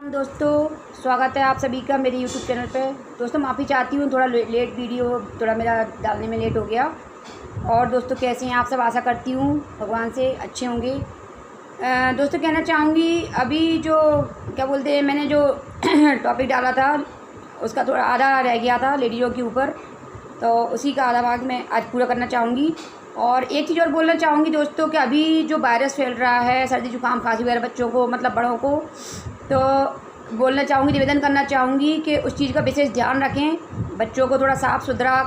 दोस्तों, स्वागत है आप सभी का मेरे YouTube चैनल पे। दोस्तों माफ़ी चाहती हूँ, थोड़ा लेट वीडियो थोड़ा मेरा डालने में लेट हो गया। और दोस्तों कैसे हैं आप सब? आशा करती हूँ भगवान से अच्छे होंगे। दोस्तों कहना चाहूँगी, अभी जो क्या बोलते हैं, मैंने जो टॉपिक डाला था उसका थोड़ा आधा रह गया था लेडीज़ों के ऊपर, तो उसी का आधा भाग मैं आज पूरा करना चाहूँगी। और एक चीज़ और बोलना चाहूँगी दोस्तों कि अभी जो वायरस फैल रहा है, सर्दी जुकाम खांसी वगैरह बच्चों को मतलब बड़ों को, तो बोलना चाहूँगी, निवेदन करना चाहूँगी कि उस चीज़ का विशेष ध्यान रखें। बच्चों को थोड़ा साफ़ सुथरा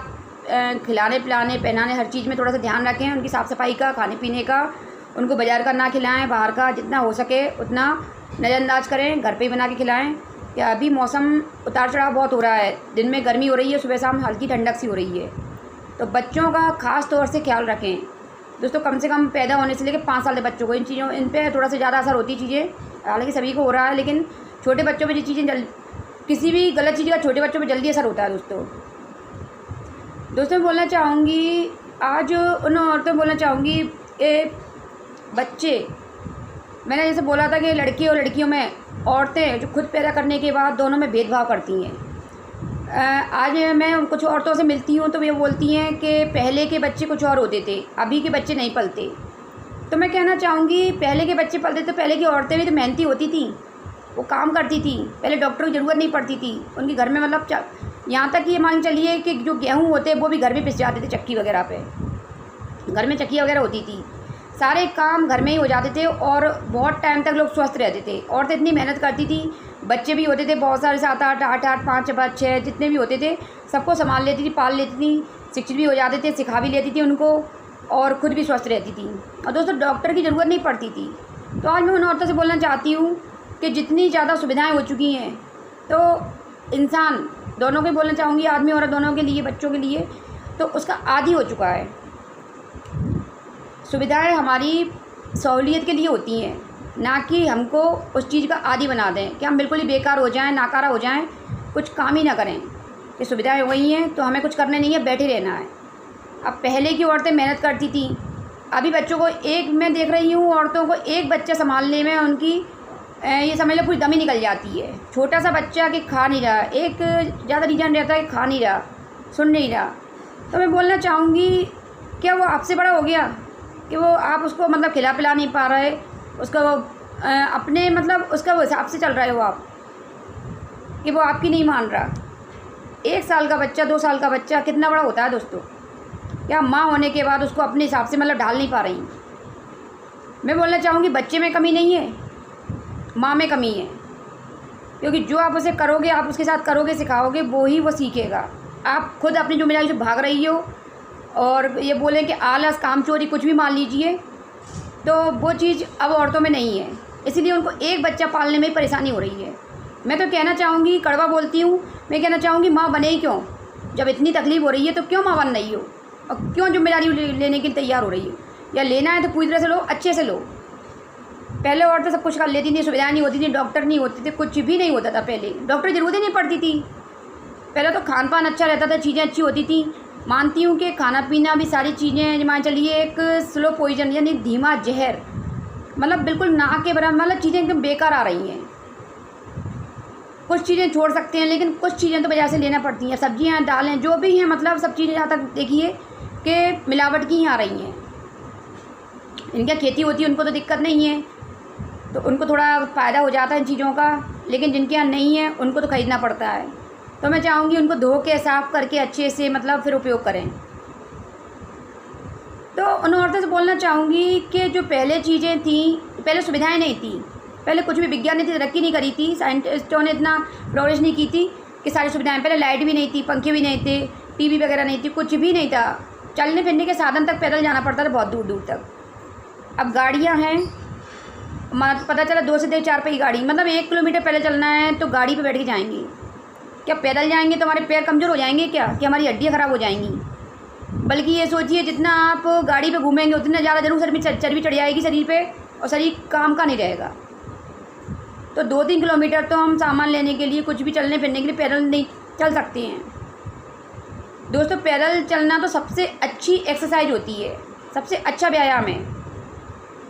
खिलाने पिलाने पहनाने हर चीज़ में थोड़ा सा ध्यान रखें, उनकी साफ़ सफाई का, खाने पीने का। उनको बाज़ार का ना खिलाएं, बाहर का जितना हो सके उतना नज़रअंदाज करें, घर पे ही बना के खिलाएं। कि अभी मौसम उतार चढ़ाव बहुत हो रहा है, दिन में गर्मी हो रही है, सुबह शाम हल्की ठंडक सी हो रही है, तो बच्चों का ख़ास तौर से ख्याल रखें दोस्तों। कम से कम पैदा होने से लेकर 5 साल के बच्चों को इन पर थोड़ा सा ज़्यादा असर होती चीज़ें, हालांकि सभी को हो रहा है, लेकिन छोटे बच्चों पे ये चीज़ें किसी भी गलत चीज़ का छोटे बच्चों पे जल्दी असर होता है। दोस्तों मैं बोलना चाहूँगी, आज उन औरतों बोलना चाहूँगी कि बच्चे, मैंने जैसे बोला था कि लड़के और लड़कियों में औरतें जो खुद पैदा करने के बाद दोनों में भेदभाव करती हैं। आज मैं कुछ औरतों से मिलती हूँ तो वे बोलती हैं कि पहले के बच्चे कुछ और होते थे, अभी के बच्चे नहीं पलते। तो मैं कहना चाहूँगी, पहले के बच्चे पलते तो पहले की औरतें भी तो मेहनती होती थी, वो काम करती थी, पहले डॉक्टर की ज़रूरत नहीं पड़ती थी उनके घर में। मतलब यहाँ तक कि ये मान चलिए कि जो गेहूँ होते वो भी घर में पिस जाते थे चक्की वगैरह पे, घर में चक्की वगैरह होती थी, सारे काम घर में ही हो जाते थे और बहुत टाइम तक लोग स्वस्थ रहते थे। औरतें इतनी मेहनत करती थी, बच्चे भी होते थे बहुत सारे, 7 8 8 8 5 5 6 जितने भी होते थे, सबको संभाल लेती थी, पाल लेती थी, शिक्षित भी हो जाते थे, सिखा भी लेती थी उनको, और खुद भी स्वस्थ रहती थी। और दोस्तों डॉक्टर की ज़रूरत नहीं पड़ती थी। तो आज मैं उन औरतों से बोलना चाहती हूँ कि जितनी ज़्यादा सुविधाएं हो चुकी हैं, तो इंसान दोनों के बोलना चाहूँगी, आदमी औरत दोनों के लिए, बच्चों के लिए, तो उसका आदी हो चुका है। सुविधाएं हमारी सहूलियत के लिए होती हैं, ना कि हमको उस चीज़ का आदी बना दें कि हम बिल्कुल ही बेकार हो जाएं, नाकारा हो जाएं, कुछ काम ही ना करें कि सुविधाएं हो गई हैं तो हमें कुछ करना नहीं है, बैठे रहना है। अब पहले की औरतें मेहनत करती थी, अभी बच्चों को मैं देख रही हूँ औरतों को एक बच्चा संभालने में उनकी ये समझ लो पूरी दम ही निकल जाती है। छोटा सा बच्चा कि खा नहीं रहा, एक ज़्यादा रीज़न रहता है कि खा नहीं रहा, सुन नहीं रहा। तो मैं बोलना चाहूँगी, क्या वो आपसे बड़ा हो गया कि वो आप उसको मतलब खिला पिला नहीं पा रहे, उसका वो अपने मतलब उसका वो हिसाब से चल रहे हो आप, कि वो आपकी नहीं मान रहा। 1 साल का बच्चा, 2 साल का बच्चा कितना बड़ा होता है दोस्तों, क्या माँ होने के बाद उसको अपने हिसाब से मतलब ढाल नहीं पा रही। मैं बोलना चाहूँगी, बच्चे में कमी नहीं है, माँ में कमी है, क्योंकि जो आप उसे करोगे, आप उसके साथ करोगे, सिखाओगे, वो ही वो सीखेगा। आप खुद अपनी जिम्मेदारी से भाग रही हो और ये बोलें कि आलस, कामचोरी, कुछ भी मान लीजिए, तो वो चीज़ अब औरतों में नहीं है, इसीलिए उनको एक बच्चा पालने में परेशानी हो रही है। मैं तो कहना चाहूँगी, कड़वा बोलती हूँ, मैं कहना चाहूँगी, माँ बने ही क्यों? जब इतनी तकलीफ़ हो रही है तो क्यों माँ बन रही हो, और क्यों जिम्मेदारी लेने के लिए तैयार हो रही हो? या लेना है तो पूरी तरह से लो, अच्छे से लो। पहले औरतें सब कुछ कर लेती थी, सुविधाएं नहीं होती थी, डॉक्टर नहीं होते थे, कुछ भी नहीं होता था, पहले डॉक्टर की ज़रूरत ही नहीं पड़ती थी। पहले तो खान पान अच्छा रहता था, चीज़ें अच्छी होती थी। मानती हूँ कि खाना पीना भी सारी चीज़ें मान चलिए एक स्लो पॉइजन यानी धीमा जहर, मतलब बिल्कुल ना के बराबर, मतलब चीज़ें एकदम बेकार आ रही हैं। कुछ चीज़ें छोड़ सकते हैं, लेकिन कुछ चीज़ें तो बाजार से लेना पड़ती हैं। सब्जियाँ, दालें, जो भी हैं, मतलब सब चीज़ें जहाँ तक देखिए कि मिलावट की ही आ रही हैं। इनकी खेती होती है उनको तो दिक्कत नहीं है, तो उनको थोड़ा फ़ायदा हो जाता है इन चीज़ों का, लेकिन जिनके यहाँ नहीं है उनको तो ख़रीदना पड़ता है। तो मैं चाहूँगी उनको धो के साफ़ करके अच्छे से मतलब फिर उपयोग करें। तो उन औरतों से बोलना चाहूँगी कि जो पहले चीज़ें थीं, पहले सुविधाएं नहीं थी, पहले कुछ भी विज्ञान ने तरक्की नहीं करी थी, साइंटिस्टों ने इतना प्रोग्रेस नहीं की थी कि सारी सुविधाएं, पहले लाइट भी नहीं थी, पंखे भी नहीं थे, टीवी वगैरह नहीं थी, कुछ भी नहीं था, चलने फिरने के साधन तक पैदल जाना पड़ता था बहुत दूर दूर तक। अब गाड़ियाँ हैं, पता चला 2 से 4 पहिए गाड़ी, मतलब 1 किलोमीटर पहले चलना है तो गाड़ी पे बैठ के जाएंगी। क्या पैदल जाएंगे तो हमारे पैर कमज़ोर हो जाएंगे क्या, कि हमारी हड्डियाँ ख़राब हो जाएंगी? बल्कि ये सोचिए, जितना आप गाड़ी पे घूमेंगे उतना ज़्यादा जरूर चर्बी चढ़ जाएगी शरीर पे, और शरीर काम का नहीं रहेगा। तो 2-3 किलोमीटर तो हम सामान लेने के लिए, कुछ भी चलने फिरने के लिए पैदल नहीं चल सकते हैं दोस्तों। पैदल चलना तो सबसे अच्छी एक्सरसाइज होती है, सबसे अच्छा व्यायाम है।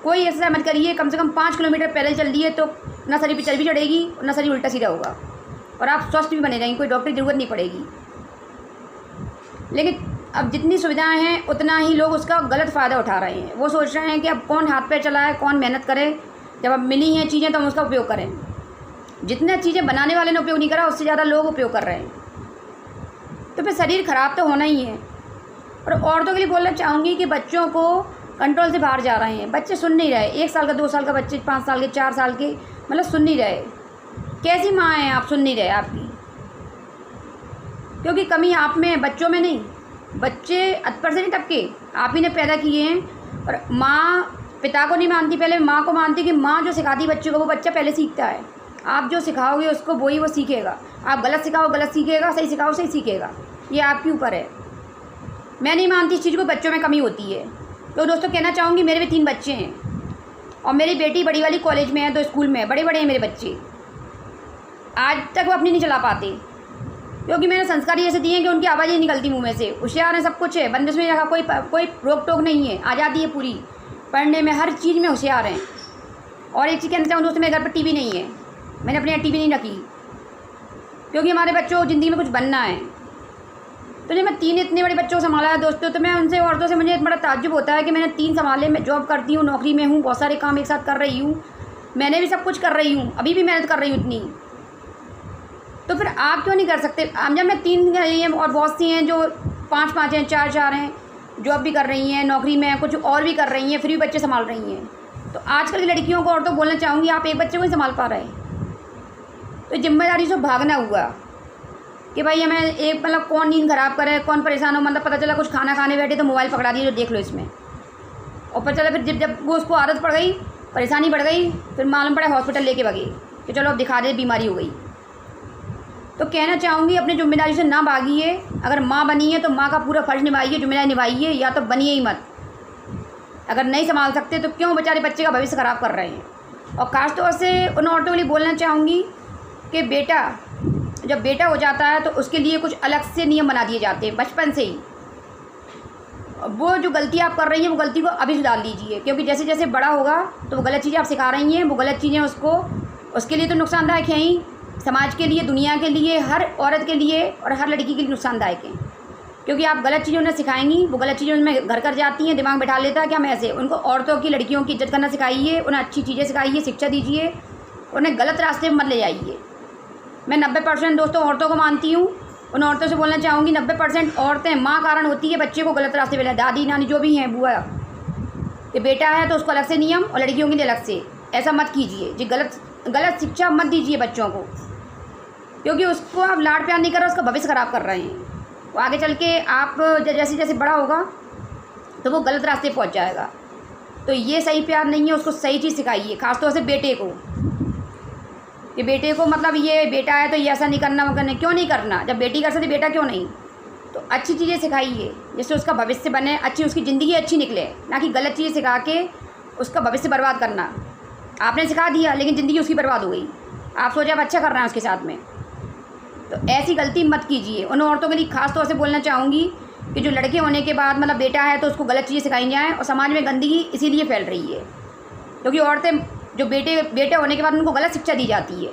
कोई ऐसा मत करिए, कम से कम 5 किलोमीटर पैदल चल दिए तो ना शरीर पे चर्बी चढ़ेगी और ना शरीर उल्टा सीधा होगा और आप स्वस्थ भी बने रहेंगे, कोई डॉक्टर की ज़रूरत नहीं पड़ेगी। लेकिन अब जितनी सुविधाएं हैं उतना ही लोग उसका गलत फ़ायदा उठा रहे हैं। वो सोच रहे हैं कि अब कौन हाथ पैर चलाए, कौन मेहनत करे, जब अब मिली हैं चीज़ें तो हम उसका उपयोग करें। जितने चीज़ें बनाने वाले ने उपयोग नहीं करा उससे ज़्यादा लोग उपयोग कर रहे हैं, तो फिर शरीर ख़राब तो होना ही है। और औरतों के लिए बोलना चाहूँगी कि बच्चों को कंट्रोल से बाहर जा रहे हैं, बच्चे सुन नहीं रहे। 1 साल का 2 साल का बच्चे, 5 साल के 4 साल के, मतलब सुन नहीं रहे। कैसी माँ हैं आप, सुन नहीं रहे आपकी? क्योंकि कमी आप में है, बच्चों में नहीं। बच्चे अतपर से नहीं टपके, आप ही ने पैदा किए हैं। और माँ पिता को नहीं मानती, पहले माँ को मानती कि माँ जो सिखाती बच्चे को वो बच्चा पहले सीखता है। आप जो सिखाओगे उसको वही वो सीखेगा। आप गलत सिखाओ गलत सीखेगा, सही सिखाओ सही सीखेगा। ये आपके ऊपर है। मैं नहीं मानती इस चीज़ को, बच्चों में कमी होती है। तो दोस्तों कहना चाहूँगी, मेरे भी 3 बच्चे हैं और मेरी बेटी बड़ी वाली कॉलेज में है, 2 स्कूल में है, बड़े बड़े हैं मेरे बच्चे। आज तक वो अपनी नहीं चला पाते क्योंकि मैंने संस्कार ही ऐसे दिए हैं कि उनकी आवाज़ ही निकलती मुँह में से। होशियार है, सब कुछ है, बंदिश में रखा, कोई रोक टोक नहीं है, आज़ादी है पूरी। पढ़ने में हर चीज़ में होशियार हैं। और एक चीज़ कहना चाहूँ दोस्तों, मेरे घर पर टीवी नहीं है, मैंने अपने यहाँ टीवी नहीं रखी क्योंकि हमारे बच्चों को ज़िंदगी में कुछ बनना है। तो जब मैं 3 इतने बड़े बच्चों को संभाला है दोस्तों, तो मैं उनसे औरतों से मुझे बड़ा ताज्जुब होता है कि मैंने 3 संभाले। मैं जॉब करती हूँ, नौकरी में हूँ, बहुत सारे काम एक साथ कर रही हूँ, मैंने भी सब कुछ कर रही हूँ, अभी भी मेहनत कर रही हूँ इतनी। तो फिर आप क्यों नहीं कर सकते? जब मैं 3 हैं और बहुत सी हैं जो 5-5 हैं, 4-4 हैं, जॉब भी कर रही हैं, नौकरी में कुछ और भी कर रही हैं, फिर भी बच्चे संभाल रही हैं। तो आजकल की लड़कियों को और तो बोलना चाहूँगी, आप एक बच्चे को नहीं संभाल पा रहे, तो जिम्मेदारी से भागना हुआ कि भाई हमें एक, मतलब कौन नींद ख़राब करे, कौन परेशान हो। मतलब पता चला कुछ खाना खाने बैठे तो मोबाइल पकड़ा दिए, जो देख लो इसमें। और पता चला फिर जब वो उसको आदत पड़ गई, परेशानी बढ़ गई, फिर मालूम पड़ा हॉस्पिटल लेके भागे कि चलो अब दिखा दे, बीमारी हो गई। तो कहना चाहूँगी, अपनी जिम्मेदारी से ना भागिए। अगर माँ बनी है तो माँ का पूरा फ़र्ज़ निभाइए, जिम्मेदारी निभाइए, या तो बनिए ही मत। अगर नहीं संभाल सकते तो क्यों बेचारे बच्चे का भविष्य ख़राब कर रहे हैं। और ख़ास तौर से उन औरतों के लिए बोलना चाहूँगी कि बेटा, जब बेटा हो जाता है तो उसके लिए कुछ अलग से नियम बना दिए जाते हैं बचपन से ही। वो जो गलती आप कर रही हैं वो गलती को अभी सुधार लीजिए, क्योंकि जैसे जैसे बड़ा होगा तो वो गलत चीज़ें आप सिखा रही हैं, वो गलत चीज़ें उसके लिए तो नुकसानदायक हैं ही, समाज के लिए, दुनिया के लिए, हर औरत के लिए और हर लड़की के लिए नुकसानदायक हैं। क्योंकि आप गलत चीज़ें उन्हें सिखाएंगी, वो गलत चीज़ें उनमें घर कर जाती हैं, दिमाग बैठा लेता है कि हम ऐसे। उनको औरतों की, लड़कियों की इज्जत करना सिखाइए, उन्हें अच्छी चीज़ें सिखाइए, शिक्षा दीजिए, उन्हें गलत रास्ते में मत ले जाइए। मैं 90% दोस्तों औरतों को मानती हूँ। उन औरतों से बोलना चाहूँगी, 90% औरतें माँ कारण होती है बच्चे को गलत रास्ते पे ले, दादी नानी जो भी हैं, बुआ, कि बेटा है तो उसको अलग से नियम और लड़कियों के लिए अलग से। ऐसा मत कीजिए जी, गलत शिक्षा मत दीजिए बच्चों को, क्योंकि उसको आप लाड प्यार नहीं कर रहे, उसका भविष्य ख़राब कर रहे हैं। वो आगे चल के आप जैसे जैसे बड़ा होगा तो वो गलत रास्ते पहुँच जाएगा। तो ये सही प्यार नहीं है, उसको सही चीज़ सिखाइए, ख़ासतौर से बेटे को। कि बेटे को, मतलब ये बेटा है तो ये ऐसा नहीं करना, वो करना, क्यों नहीं करना? जब बेटी कर सकती बेटा क्यों नहीं? तो अच्छी चीज़ें सिखाइए जिससे उसका भविष्य बने, अच्छी उसकी ज़िंदगी अच्छी निकले, ना कि गलत चीज़ें सिखा के उसका भविष्य बर्बाद करना। आपने सिखा दिया लेकिन ज़िंदगी उसकी बर्बाद हो गई, आप सोचे आप अच्छा कर रहे हैं उसके साथ में। तो ऐसी गलती मत कीजिए। उन औरतों के लिए ख़ास तौर से बोलना चाहूँगी कि जो लड़के होने के बाद, मतलब बेटा है तो उसको गलत चीज़ें सिखाई जाएँ, और समाज में गंदगी इसीलिए फैल रही है क्योंकि औरतें जो बेटे होने के बाद उनको गलत शिक्षा दी जाती है,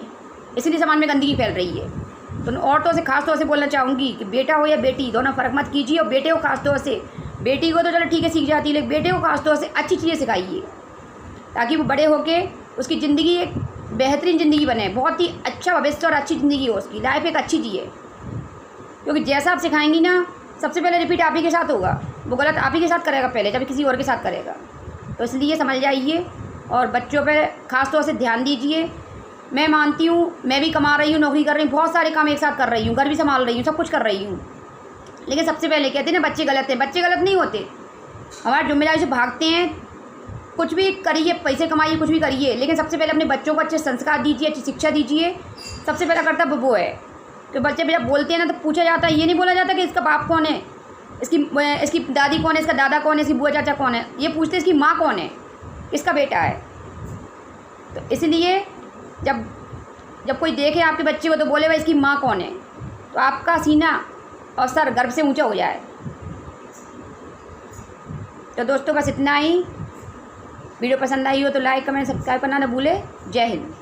इसीलिए समाज में गंदगी फैल रही है। तो औरतों से खास तौर से बोलना चाहूँगी कि बेटा हो या बेटी, दोनों फ़र्क मत कीजिए। और बेटे को खास तौर से, बेटी को तो चलो ठीक है सीख जाती है, लेकिन बेटे को खास तौर से अच्छी चीज़ें सिखाइए ताकि वो बड़े होके उसकी ज़िंदगी एक बेहतरीन ज़िंदगी बने, बहुत ही अच्छा भविष्य और अच्छी ज़िंदगी हो, उसकी लाइफ एक अच्छी जिए। क्योंकि जैसा आप सिखाएंगी ना, सबसे पहले रिपीट आप ही के साथ होगा, वो गलत आप ही के साथ करेगा पहले, जब किसी और के साथ करेगा। तो इसलिए समझ जाइए और बच्चों पे ख़ास तौर से ध्यान दीजिए। मैं मानती हूँ, मैं भी कमा रही हूँ, नौकरी कर रही हूँ, बहुत सारे काम एक साथ कर रही हूँ, घर भी संभाल रही हूँ, सब कुछ कर रही हूँ, लेकिन सबसे पहले कहते हैं ना बच्चे गलत हैं। बच्चे गलत नहीं होते, हमारी जिम्मेदारी से भागते हैं। कुछ भी करिए, पैसे कमाइए, कुछ भी करिए, लेकिन सबसे पहले अपने बच्चों को अच्छे संस्कार दीजिए, अच्छी शिक्षा दीजिए। सबसे पहला कर्तव्य वो है। तो बच्चे जब बोलते हैं ना तो पूछा जाता है, ये नहीं बोला जाता कि इसका बाप कौन है, इसकी दादी कौन है, इसका दादा कौन है, इसकी बुआ चाचा कौन है, ये पूछते हैं इसकी माँ कौन है, किसका बेटा है। तो इसलिए जब कोई देखे आपके बच्चे को तो बोले भाई इसकी माँ कौन है, तो आपका सीना और सर गर्व से ऊंचा हो जाए। तो दोस्तों बस इतना ही। वीडियो पसंद आई हो तो लाइक कमेंट सब्सक्राइब करना ना भूले। जय हिंद।